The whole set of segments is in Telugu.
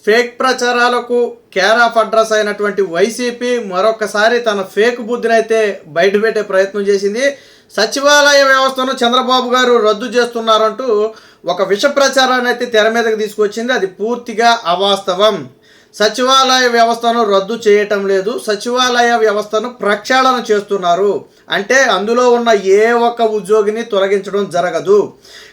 ఫేక్ ప్రచారాలకు కేర్ ఆఫ్ అడ్రస్ అయినటువంటి వైసీపీ మరొకసారి తన ఫేక్ బుద్ధిని అయితే బయటపెట్టే ప్రయత్నం చేసింది. సచివాలయ వ్యవస్థను చంద్రబాబు గారు రద్దు చేస్తున్నారంటూ ఒక విష ప్రచారాన్ని అయితే తెర మీదకి తీసుకొచ్చింది. అది పూర్తిగా అవాస్తవం. సచివాలయ వ్యవస్థను రద్దు చేయటం లేదు, సచివాలయ వ్యవస్థను ప్రక్షాళన చేస్తున్నారు. అంటే అందులో ఉన్న ఏ ఒక్క ఉద్యోగిని తొలగించడం జరగదు.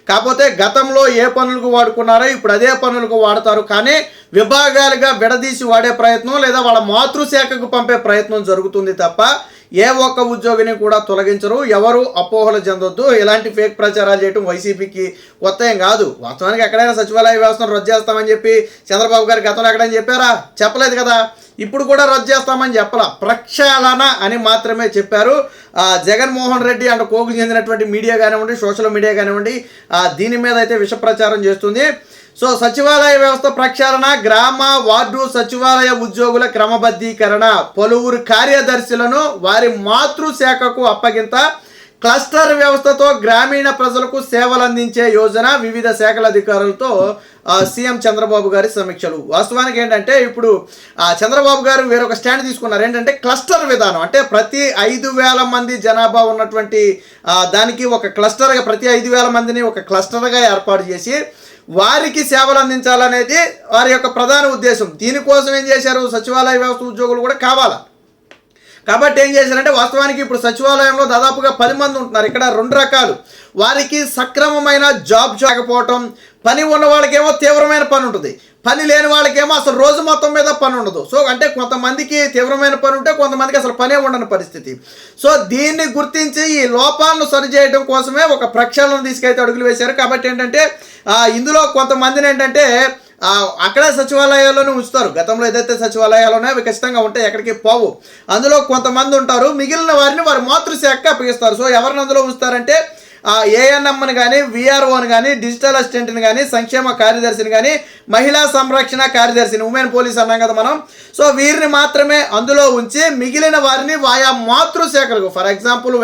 కాకపోతే గతంలో ఏ పనులకు వాడుకున్నారో ఇప్పుడు అదే పనులకు వాడతారు. కానీ విభాగాలుగా విడదీసి వాడే ప్రయత్నం లేదా వాళ్ళ మాతృశాఖకు పంపే ప్రయత్నం జరుగుతుంది తప్ప ఏ ఒక్క ఉద్యోగిని కూడా తొలగించరు. ఎవరు అపోహలు చెందొద్దు. ఇలాంటి ఫేక్ ప్రచారాలు చేయడం వైసీపీకి కొత్త ఏం కాదు. వాస్తవానికి ఎక్కడైనా సచివాలయ వ్యవస్థను రద్దు చేస్తామని చెప్పి చంద్రబాబు గారు గతంలో ఎక్కడైనా చెప్పారా? చెప్పలేదు కదా. ఇప్పుడు కూడా రద్దు చేస్తామని చెప్పాల, ప్రక్షాళన అని మాత్రమే చెప్పారు. జగన్మోహన్ రెడ్డి అండ్ కోకు చెందినటువంటి మీడియా కానివ్వండి, సోషల్ మీడియా కానివ్వండి, దీని మీద అయితే విష ప్రచారం చేస్తుంది. సో సచివాలయ వ్యవస్థ ప్రక్షాళన, గ్రామ వార్డు సచివాలయ ఉద్యోగుల క్రమబద్ధీకరణ, పలువురు కార్యదర్శులను వారి మాతృశాఖకు అప్పగింత, క్లస్టర్ వ్యవస్థతో గ్రామీణ ప్రజలకు సేవలు అందించే యోజన, వివిధ శాఖల అధికారులతో సీఎం చంద్రబాబు గారి సమీక్షలు. వాస్తవానికి ఏంటంటే ఇప్పుడు చంద్రబాబు గారు వేరొక స్టాండ్ తీసుకున్నారు. ఏంటంటే క్లస్టర్ విధానం. అంటే ప్రతి 5,000 మంది జనాభా ఉన్నటువంటి దానికి ఒక క్లస్టర్గా, ప్రతి 5,000 మందిని ఒక క్లస్టర్గా ఏర్పాటు చేసి వారికి సేవలు అందించాలనేది వారి యొక్క ప్రధాన ఉద్దేశం. దీనికోసం ఏం చేశారు, సచివాలయ వ్యవస్థ ఉద్యోగులు కూడా కావాలి. కాబట్టి ఏం చేశారంటే వాస్తవానికి ఇప్పుడు సచివాలయంలో దాదాపుగా 10 మంది ఉంటున్నారు. ఇక్కడ 2 రకాలు. వారికి సక్రమమైన జాబ్ చేయకపోవటం, పని ఉన్న వాళ్ళకేమో తీవ్రమైన పని ఉంటుంది, పని లేని వాళ్ళకేమో అసలు రోజు మొత్తం మీద పని ఉండదు. సో అంటే కొంతమందికి తీవ్రమైన పని ఉంటే కొంతమందికి అసలు పనే ఉండని పరిస్థితి. సో దీన్ని గుర్తించి ఈ లోపాలను సరిచేయడం కోసమే ఒక ప్రక్షాళన తీసుకైతే అడుగులు వేశారు. కాబట్టి ఏంటంటే ఇందులో కొంతమందిని ఏంటంటే అక్కడ సచివాలయాల్లోనే ఉంచుతారు. గతంలో ఏదైతే సచివాలయాలు ఉన్నాయో అవి ఖచ్చితంగా ఉంటాయి, ఎక్కడికి పోవు. అందులో కొంతమంది ఉంటారు, మిగిలిన వారిని వారి మాతృశాఖకి అప్పగిస్తారు. సో ఎవరిని అందులో ఉంచుతారంటే ఏఎన్ఎంని కానీ, విఆర్ఓని కానీ, డిజిటల్ అసిస్టెంట్ని కానీ, సంక్షేమ కార్యదర్శిని కానీ, మహిళా సంరక్షణ కార్యదర్శిని, ఉమెన్ పోలీస్ అన్నాం కదా మనం. సో వీరిని మాత్రమే అందులో ఉంచి మిగిలిన వారిని ఆయా మాతృశాఖలకు, ఫర్ ఎగ్జాంపుల్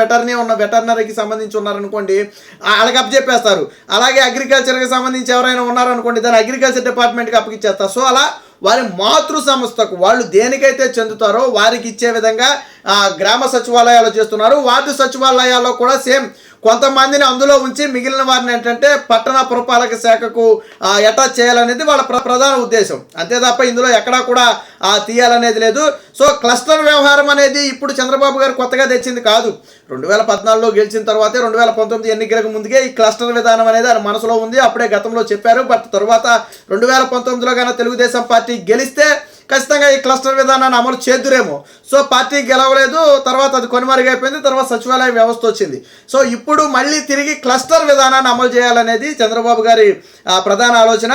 వెటర్నరీకి సంబంధించి ఉన్నారనుకోండి, వాళ్ళకి అప్పచెప్పేస్తారు. అలాగే అగ్రికల్చర్కి సంబంధించి ఎవరైనా ఉన్నారనుకోండి, దాన్ని అగ్రికల్చర్ డిపార్ట్మెంట్కి అప్పగిచ్చేస్తారు. సో అలా వారి మాతృ సంస్థకు వాళ్ళు దేనికైతే చెందుతారో వారికి ఇచ్చే విధంగా గ్రామ సచివాలయాలు చేస్తున్నారు. వార్డు సచివాలయాల్లో కూడా సేమ్ కొంతమందిని అందులో ఉంచి మిగిలిన వారిని ఏంటంటే పట్టణ పురపాలక శాఖకు అటాచ్ చేయాలనేది వాళ్ళ ప్రధాన ఉద్దేశం. అంతే తప్ప ఇందులో ఎక్కడా కూడా తీయాలనేది లేదు. సో క్లస్టర్ వ్యవహారం అనేది ఇప్పుడు చంద్రబాబు గారు కొత్తగా తెచ్చింది కాదు. 2014లో గెలిచిన తర్వాతే 2019 ఎన్నికలకు ముందుకే ఈ క్లస్టర్ విధానం అనేది ఆయన మనసులో ఉంది. అప్పుడే గతంలో చెప్పారు. బట్ తర్వాత 2019లో కన్నా తెలుగుదేశం పార్టీ గెలిస్తే ఖచ్చితంగా ఈ క్లస్టర్ విధానాన్ని అమలు చేద్దురేమో. సో పార్టీ గెలవలేదు, తర్వాత అది కొనుమరుగైపోయింది, తర్వాత సచివాలయ వ్యవస్థ వచ్చింది. సో ఇప్పుడు మళ్ళీ తిరిగి క్లస్టర్ విధానాన్ని అమలు చేయాలనేది చంద్రబాబు గారి ప్రధాన ఆలోచన.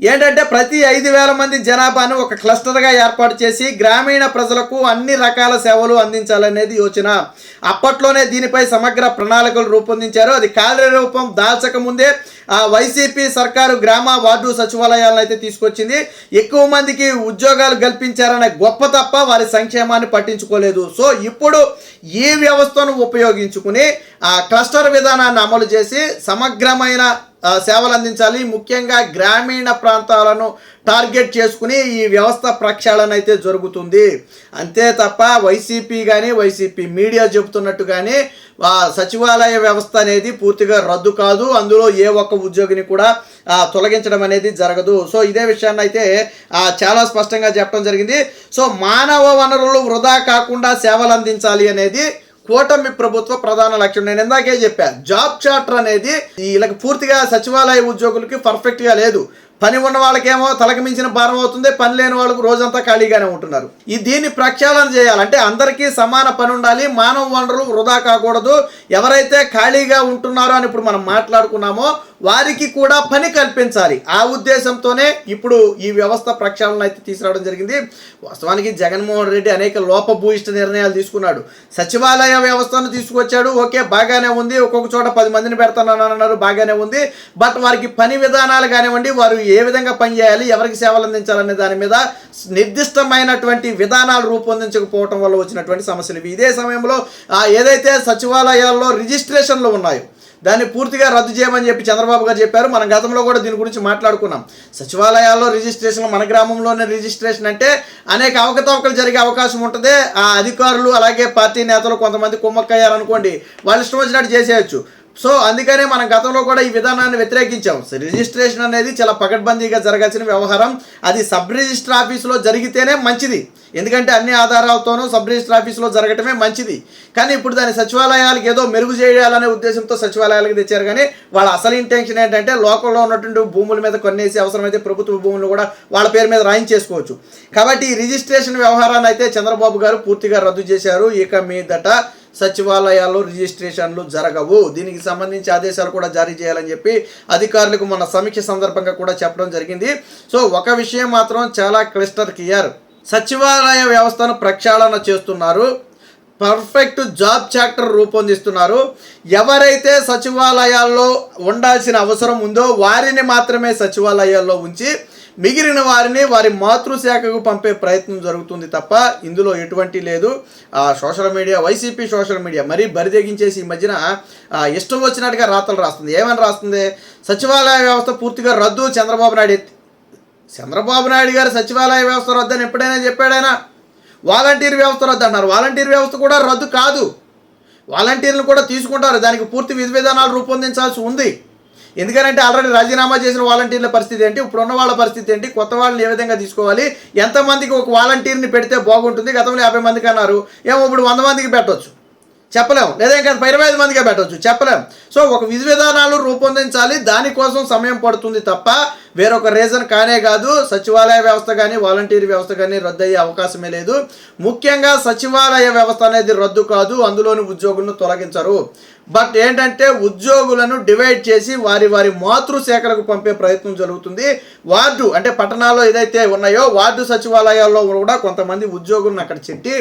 ఏంటంటే ప్రతి 5,000 మంది జనాభాను ఒక క్లస్టర్గా ఏర్పాటు చేసి గ్రామీణ ప్రజలకు అన్ని రకాల సేవలు అందించాలనేది యోచన. అప్పట్లోనే దీనిపై సమగ్ర ప్రణాళికలు రూపొందించారు. అది కార్యరూపం దాల్చక ముందే వైసీపీ సర్కారు గ్రామ వార్డు సచివాలయాలను అయితే తీసుకొచ్చింది. ఎక్కువ మందికి ఉద్యోగాలు కల్పించారనే గొప్ప తప్ప వారి సంక్షేమాన్ని పట్టించుకోలేదు. సో ఇప్పుడు ఈ వ్యవస్థను ఉపయోగించుకుని క్లస్టర్ విధానాన్ని అమలు చేసి సమగ్రమైన సేవలు అందించాలి. ముఖ్యంగా గ్రామీణ ప్రాంతాలను టార్గెట్ చేసుకుని ఈ వ్యవస్థ ప్రక్షాళన అయితే జరుగుతుంది. అంతే తప్ప వైసీపీ కానీ వైసీపీ మీడియా చెబుతున్నట్టు కానీ సచివాలయ వ్యవస్థ అనేది పూర్తిగా రద్దు కాదు. అందులో ఏ ఒక్క ఉద్యోగిని కూడా తొలగించడం అనేది జరగదు. సో ఇదే విషయాన్ని అయితే చాలా స్పష్టంగా చెప్పడం జరిగింది. సో మానవ వనరులు వృధా కాకుండా సేవలు అందించాలి అనేది కూటమి ప్రభుత్వ ప్రధాన లక్ష్యం. నేను ఇందాకే చెప్పాను, జాబ్ చార్టర్ అనేది వీళ్ళకి పూర్తిగా సచివాలయ ఉద్యోగులకి పర్ఫెక్ట్గా లేదు. పని ఉన్న వాళ్ళకేమో తలకు మించిన భారం అవుతుంది, పని లేని వాళ్ళకు రోజంతా ఖాళీగానే ఉంటున్నారు. దీన్ని ప్రక్షాళన చేయాలంటే అందరికీ సమాన పని ఉండాలి, మానవ వనరులు వృధా కాకూడదు. ఎవరైతే ఖాళీగా ఉంటున్నారో అని ఇప్పుడు మనం మాట్లాడుకున్నామో వారికి కూడా పని కల్పించాలి. ఆ ఉద్దేశంతోనే ఇప్పుడు ఈ వ్యవస్థ ప్రక్షాళన అయితే తీసుకురావడం జరిగింది. వాస్తవానికి జగన్మోహన్ రెడ్డి అనేక లోపభూయిష్ట నిర్ణయాలు తీసుకున్నాడు. సచివాలయ వ్యవస్థను తీసుకొచ్చాడు, ఓకే బాగానే ఉంది. ఒక్కొక్క చోట 10 మందిని పెడతానన్నారు, బాగానే ఉంది. బట్ వారికి పని విధానాలు కానివ్వండి, వారు ఏ విధంగా పనిచేయాలి, ఎవరికి సేవలు అందించాలనే దాని మీద నిర్దిష్టమైనటువంటి విధానాలు రూపొందించకపోవడం వల్ల వచ్చినటువంటి సమస్యలు ఇవి. ఇదే సమయంలో ఏదైతే సచివాలయాల్లో రిజిస్ట్రేషన్లు ఉన్నాయో, దాన్ని పూర్తిగా రద్దు చేయమని చెప్పి చంద్రబాబు గారు చెప్పారు. మనం గతంలో కూడా దీని గురించి మాట్లాడుకున్నాం. సచివాలయాల్లో రిజిస్ట్రేషన్, మన గ్రామంలోనే రిజిస్ట్రేషన్ అంటే అనేక అవకతవకలు జరిగే అవకాశం ఉంటుంది. ఆ అధికారులు అలాగే పార్టీ నేతలు కొంతమంది కుమ్మక్కయ్యారనుకోండి, వాళ్ళు ఇష్టం వచ్చినట్టు చేసేయచ్చు. సో అందుకనే మనం గతంలో కూడా ఈ విధానాన్ని వ్యతిరేకించాం. రిజిస్ట్రేషన్ అనేది చాలా పకడ్బందీగా జరగాల్సిన వ్యవహారం. అది సబ్ రిజిస్టర్ ఆఫీసులో జరిగితేనే మంచిది, ఎందుకంటే అన్ని ఆధారాలతోనూ సబ్ రిజిస్టర్ ఆఫీసులో జరగటమే మంచిది. కానీ ఇప్పుడు దాని సచివాలయాలకు ఏదో మెరుగు చేయాలనే ఉద్దేశంతో సచివాలయాలకు తెచ్చారు. కానీ వాళ్ళ అసలు ఇంటెన్షన్ ఏంటంటే లోకల్లో ఉన్నటువంటి భూముల మీద కొనేసి అవసరమైతే ప్రభుత్వ భూములు కూడా వాళ్ళ పేరు మీద రాయించేసుకోవచ్చు. కాబట్టి ఈ రిజిస్ట్రేషన్ వ్యవహారాన్ని అయితే చంద్రబాబు గారు పూర్తిగా రద్దు చేశారు. ఇక మీదట సచివాలయాల్లో రిజిస్ట్రేషన్లు జరగవు. దీనికి సంబంధించి ఆదేశాలు కూడా జారీ చేయాలని చెప్పి అధికారులకు మన సమీక్ష సందర్భంగా కూడా చెప్పడం జరిగింది. సో ఒక విషయం మాత్రం చాలా క్లిస్టర్ క్లియర్, సచివాలయ వ్యవస్థను ప్రక్షాళన చేస్తున్నారు, పర్ఫెక్ట్ జాబ్ చాప్టర్ రూపొందిస్తున్నారు. ఎవరైతే సచివాలయాల్లో ఉండాల్సిన అవసరం ఉందో వారిని మాత్రమే సచివాలయాల్లో ఉంచి మిగిలిన వారిని వారి మాతృశాఖకు పంపే ప్రయత్నం జరుగుతుంది తప్ప ఇందులో ఎటువంటి లేదు. Social media, YCP social media మరీ బరిదెగించేసి ఈ మధ్యన ఇష్టం వచ్చినట్టుగా రాతలు రాస్తుంది. ఏమని రాస్తుంది? సచివాలయ వ్యవస్థ పూర్తిగా రద్దు. చంద్రబాబు నాయుడు గారు సచివాలయ వ్యవస్థ రద్దు అని ఎప్పుడైనా చెప్పాడైనా? వాలంటీర్ వ్యవస్థ రద్దు అంటున్నారు. వాలంటీర్ వ్యవస్థ కూడా రద్దు కాదు. వాలంటీర్లు కూడా తీసుకుంటారు. దానికి పూర్తి విధి విధానాలు రూపొందించాల్సి ఉంది. ఎందుకంటే ఆల్రెడీ రాజీనామా చేసిన వాలంటీర్ల పరిస్థితి ఏంటి, ఇప్పుడున్న వాళ్ళ పరిస్థితి ఏంటి, కొత్త వాళ్ళని ఏ విధంగా తీసుకోవాలి, ఎంతమందికి ఒక వాలంటీర్ని పెడితే బాగుంటుంది? గతంలో 50 మందికి అన్నారు, ఏమో ఇప్పుడు 100 మందికి పెట్టవచ్చు, చెప్పలేము. లేదా ఇంకా 25 మందిగా పెట్టవచ్చు, చెప్పలేము. సో ఒక విధి విధానాలు రూపొందించాలి. దానికోసం సమయం పడుతుంది తప్ప వేరొక రీజన్ కానే కాదు. సచివాలయ వ్యవస్థ కానీ వాలంటీర్ వ్యవస్థ కానీ రద్దు అయ్యే అవకాశమే లేదు. ముఖ్యంగా సచివాలయ వ్యవస్థ అనేది రద్దు కాదు, అందులోని ఉద్యోగులను తొలగించరు. బట్ ఏంటంటే ఉద్యోగులను డివైడ్ చేసి వారి వారి మాతృశాఖలకు పంపే ప్రయత్నం జరుగుతుంది. వార్డు అంటే పట్టణాల్లో ఏదైతే ఉన్నాయో వార్డు సచివాలయాల్లో కూడా కొంతమంది ఉద్యోగులను అక్కడ చెట్టి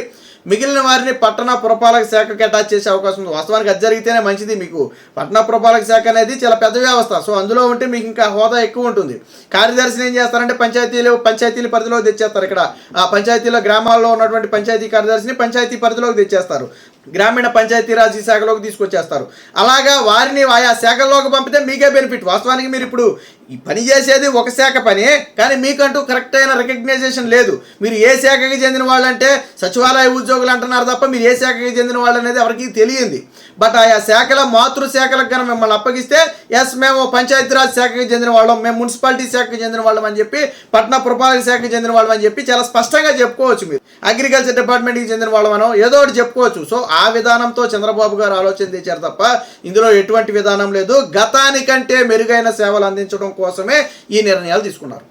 మిగిలిన వారిని పట్టణ పురపాలక శాఖకి అటాచ్ చేసే అవకాశం ఉంది. వాస్తవానికి అది జరిగితేనే మంచిది. మీకు పట్టణ పురపాలక శాఖ అనేది చాలా పెద్ద వ్యవస్థ. సో అందులో ఉంటే మీకు ఇంకా హోదా ఎక్కువ ఉంటుంది. కార్యదర్శిని ఏం చేస్తారంటే పంచాయతీల పరిధిలోకి తెచ్చేస్తారు. ఇక్కడ ఆ పంచాయతీలో గ్రామాల్లో ఉన్నటువంటి పంచాయతీ కార్యదర్శిని పంచాయతీ పరిధిలోకి తెచ్చేస్తారు, గ్రామీణ పంచాయతీరాజ్ శాఖలోకి తీసుకొచ్చేస్తారు. అలాగా వారిని ఆయా శాఖల్లోకి పంపితే మీకే బెనిఫిట్. వాస్తవానికి మీరు ఇప్పుడు ఈ పని చేసేది ఒక శాఖ పని, కానీ మీకంటూ కరెక్ట్ అయిన రికగ్నైజేషన్ లేదు. మీరు ఏ శాఖకి చెందిన వాళ్ళంటే సచివాలయ ఉద్యోగులు అంటున్నారు తప్ప మీరు ఏ శాఖకి చెందిన వాళ్ళు అనేది ఎవరికి తెలియంది. బట్ ఆయా శాఖల మాతృశాఖలకు కనుక మిమ్మల్ని అప్పగిస్తే ఎస్ మేము పంచాయతీరాజ్ శాఖకి చెందిన వాళ్ళం, మేము మున్సిపాలిటీ శాఖకి చెందిన వాళ్ళం అని చెప్పి, పట్టణ పురపాలక శాఖకి చెందిన వాళ్ళం అని చెప్పి చాలా స్పష్టంగా చెప్పుకోవచ్చు. మీరు అగ్రికల్చర్ డిపార్ట్మెంట్కి చెందిన వాళ్ళమనో ఏదో ఒకటి చెప్పుకోవచ్చు. సో ఆ విధానంతో చంద్రబాబు గారు ఆలోచన తెచ్చారు తప్ప ఇందులో ఎటువంటి విధానం లేదు. గతానికంటే మెరుగైన సేవలు అందించడం కోసమే ఈ నిర్ణయాలు తీసుకున్నారు.